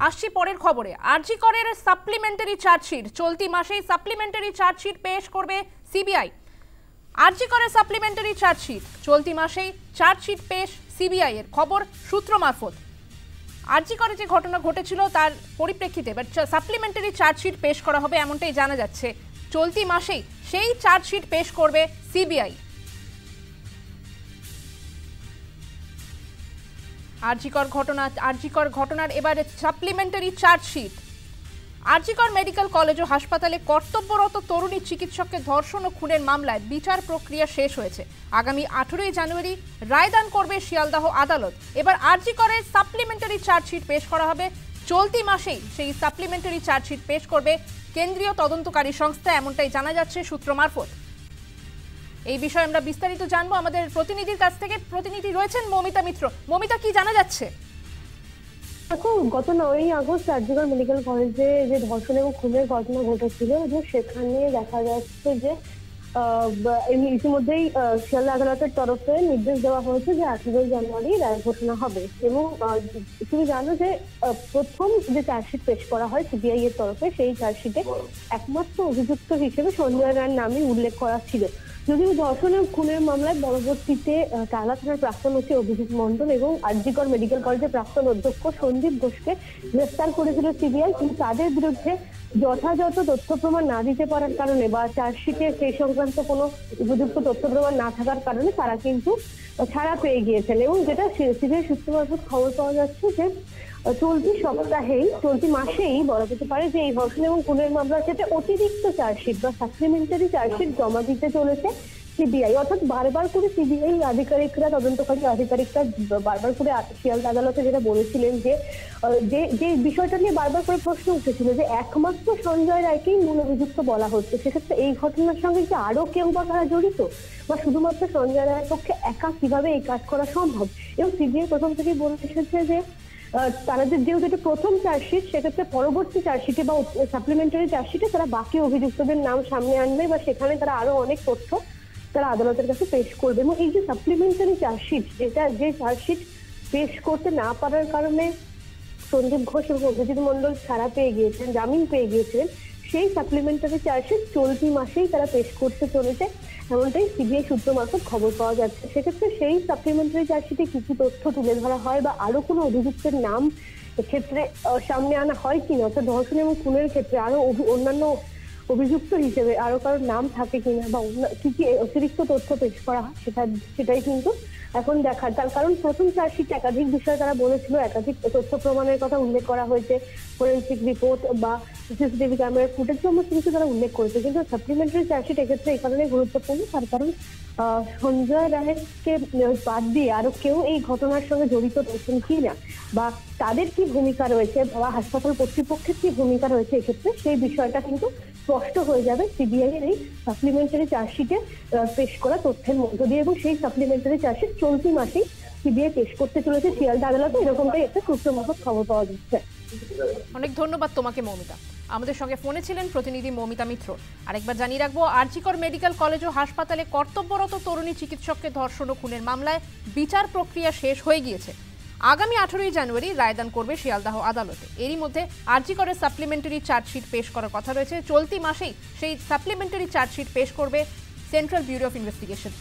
আসছি পরের খবরে। আরজি করের সাপ্লিমেন্টারি চার্জশিট চলতি মাসেই সাপ্লিমেন্টারি চার্জশিট পেশ করবে সিবিআই। আরজি করের সাপ্লিমেন্টারি চার্জশিট চলতি মাসেই চার্জশিট পেশ সিবিআই এর খবর সূত্র মারফত। আরজি করে যে ঘটনা ঘটেছিল তার পরিপ্রেক্ষিতে সাপ্লিমেন্টারি চার্জশিট পেশ করা হবে এমনটাই জানা যাচ্ছে। চলতি মাসেই সেই চার্জশিট পেশ করবে সিবিআই। আরজিকর ঘটনার এবারে supplementary chargesheet. RG Kar medical college ও হাসপাতালে কর্তব্যরত তরুণী চিকিৎসককে ধর্ষণ ও খুনের মামলায় বিচার প্রক্রিয়া শেষ হয়েছে। আগামী 18 জানুয়ারি রায়দান করবে শিয়ালদাহ আদালত। এবার আরজিকরের সাপ্লিমেন্টারি চার্জশিট পেশ করা হবে। চলতি মাসেই সেই সাপ্লিমেন্টারি চার্জশিট পেশ করবে কেন্দ্রীয় তদন্তকারী সংস্থা, এমনটাই জানা যাচ্ছে সূত্র মারফত। এই বিষয়ে আমরা বিস্তারিত জানবো আমাদের প্রতিনিধির কাছ থেকে। প্রতিনিধি রয়েছেন মৌমিতা মিত্র। মৌমিতা, কি জানা যাচ্ছে? দেখো, গত 9ই আগস্ট আরজিকর মেডিকেল কলেজে যে ধর্ষণ এবং খুনের ঘটনা ঘটেছিল এবং সেখানে দেখা যাচ্ছে যে ইতিমধ্যেই শিয়ালদা আদালতের তরফে নির্দেশ দেওয়া হয়েছে যে 18 জানুয়ারি রায় ঘোষণা হবে। এবং তুমি জানো যে প্রথম যে চার্জশিট পেশ করা হয় সিবিআই এর তরফে, সেই চার্জশিটে একমাত্র অভিযুক্ত হিসেবে সঞ্জয় রায়ের নামই উল্লেখ করা ছিল। যদিও ধর্ষণ এবং খুনের মামলায় পরবর্তীতে টালা থানার প্রাক্তন ওসি অভিজিৎ মন্ডল এবং আরজিকর মেডিকেল কলেজের প্রাক্তন অধ্যক্ষ সন্দীপ ঘোষকে গ্রেফতার করেছিল সিবিআই, কিন্তু তাদের বিরুদ্ধে যথাযথ তথ্য প্রমাণ না দিতে পারার কারণে বা চার্জশিটে সেই সংক্রান্ত কোনো উপযুক্ত তথ্য প্রমাণ না থাকার কারণে তারা কিন্তু ছাড়া পেয়ে গিয়েছেন। এবং যেটা সিবিআই সূত্র মারফত খবর পাওয়া যাচ্ছে যে চলতি মাসেই বলা যেতে পারে যে এই ধর্ষণ এবং খুনের মামলার ক্ষেত্রে অতিরিক্ত চার্জশিট বা সাপ্লিমেন্টারি চার্জশিট জমা দিতে চলেছে সিবিআই। অর্থাৎ বারবার করে সিবিআই আধিকারিকরা, তদন্তকারী আধিকারিকরা বারবার করে শিয়ালদা আদালতে যেটা বলেছিলেন যে যে বিষয়টা নিয়ে বারবার করে প্রশ্ন উঠেছিল যে একমাত্র সঞ্জয় রায়কেই মূল অভিযুক্ত বলা হচ্ছে, সেক্ষেত্রে এই ঘটনার সঙ্গে কি আরো কেউ বা তারা জড়িত, বা শুধুমাত্র সঞ্জয় রায়ের পক্ষে একা কিভাবে এই কাজ করা সম্ভব। এবং সিবিআই প্রথম থেকেই বলে এসেছে যে তারা যেহেতু এটা প্রথম চার্জশিট, সেক্ষেত্রে পরবর্তী চার্জশিটে বা সাপ্লিমেন্টারি চার্জশিটে তারা বাকি অভিযুক্তদের নাম সামনে আনবে বা সেখানে তারা আরো অনেক তথ্য তারা আদালতের কাছে পেশ করবে। এবং এই যে সাপ্লিমেন্টারি চার্জশিট, যে চার্জশিট পেশ করতে না পারার কারণে সন্দীপ ঘোষ এবং অভিজিৎ মন্ডল ছাড়া পেয়ে গিয়েছেন, জামিন পেয়ে গিয়েছিলেন, সেই সাপ্লিমেন্টারি চার্জশিট চলতি মাসেই তারা পেশ করতে চলেছে, এমনটাই সিবিআই সূত্র মারফত খবর পাওয়া যাচ্ছে। সেক্ষেত্রে সেই সাপ্লিমেন্টারি চার্জশিটে কি কি তথ্য তুলে ধরা হয় বা আরো কোনো অভিযুক্তের নাম এক্ষেত্রে সামনে আনা হয় কিনা, অর্থাৎ ধর্ষণ এবং খুনের ক্ষেত্রে আরো অন্যান্য অভিযুক্ত হিসেবে আরো কারোর নাম থাকে কিনা বা কি কি অতিরিক্ত তথ্য পেশ করা হয় সেটাই কিন্তু এখন দেখার। তার কারণ প্রথম চার্জশিটে একাধিক বিষয় তারা বলেছিল, একাধিক তথ্য প্রমাণের কথা উল্লেখ করা হয়েছে, ফরেনসিক রিপোর্ট বা সিসিটিভি ক্যামেরার ফুটেজ সমস্ত কিছু তারা উল্লেখ করেছে। কিন্তু সাপ্লিমেন্টারি চার্জশিট এক্ষেত্রে এই কারণে গুরুত্বপূর্ণ, তার কারণ সঞ্জয় রায়কে বাদ দিয়ে আরো কেউ এই ঘটনার সঙ্গে জড়িত রয়েছেন কিনা বা তাদের কি ভূমিকা রয়েছে বা হাসপাতাল কর্তৃপক্ষের কি ভূমিকা রয়েছে এক্ষেত্রে, সেই বিষয়টা কিন্তু স্পষ্ট হয়ে যাবে সিবিআই এর এই সাপ্লিমেন্টারি চার্জশিটে পেশ করা তথ্যের মধ্য দিয়ে। এবং সেই সাপ্লিমেন্টারি চার্জশিট চলতি মাসেই সিবিআই পেশ করতে চলেছে শিয়ালদা আদালতে, এরকমটাই একটা সূত্র মারফত খবর পাওয়া যাচ্ছে। অনেক ধন্যবাদ তোমাকে মৌমিতা। আমাদের সঙ্গে ফোনে ছিলেন প্রতিনিধি মৌমিতা মিত্র। আরেকবার জানিয়ে রাখবো, আরজিকর মেডিকেল কলেজ ও হাসপাতালে কর্তব্যরত তরুণী চিকিৎসককে ধর্ষণ ও খুনের মামলায় বিচার প্রক্রিয়া শেষ হয়ে গিয়েছে। আগামী 18 জানুয়ারি রায়দান করবে শিয়ালদাহ আদালতে। এরই মধ্যে আরজিকরের সাপ্লিমেন্টারি চার্জশিট পেশ করার কথা রয়েছে। চলতি মাসেই সেই সাপ্লিমেন্টারি চার্জশিট পেশ করবে সেন্ট্রাল ব্যুরো অফ ইনভেস্টিগেশন।